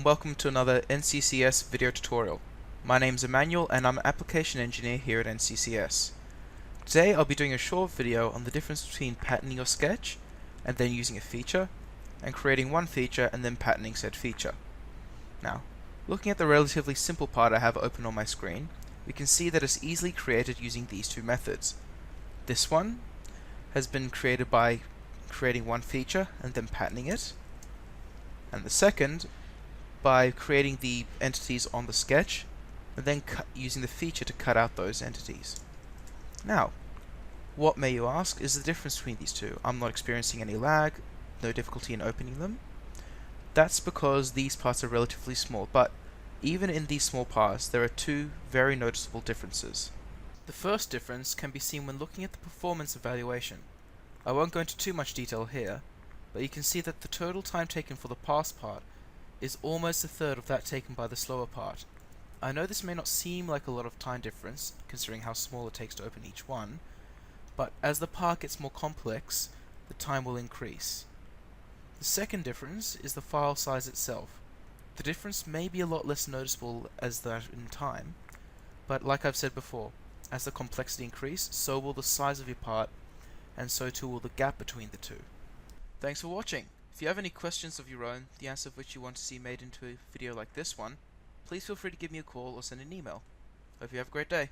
and welcome to another NCCS video tutorial. My name is Emmanuel and I'm an application engineer here at NCCS. Today I'll be doing a short video on the difference between patterning your sketch and then using a feature, and creating one feature and then patterning said feature. Now, looking at the relatively simple part I have open on my screen, we can see that it's easily created using these two methods. This one has been created by creating one feature and then patterning it, and the second by creating the entities on the sketch and then using the feature to cut out those entities. Now, what, may you ask, is the difference between these two? I'm not experiencing any lag, no difficulty in opening them. That's because these parts are relatively small, but even in these small parts there are two very noticeable differences. The first difference can be seen when looking at the performance evaluation. I won't go into too much detail here, but you can see that the total time taken for the pass part is almost a third of that taken by the slower part. I know this may not seem like a lot of time difference, considering how small it takes to open each one, but as the part gets more complex, the time will increase. The second difference is the file size itself. The difference may be a lot less noticeable as that in time, but like I've said before, as the complexity increases, so will the size of your part, and so too will the gap between the two. Thanks for watching. If you have any questions of your own, the answer of which you want to see made into a video like this one, please feel free to give me a call or send an email. Hope you have a great day.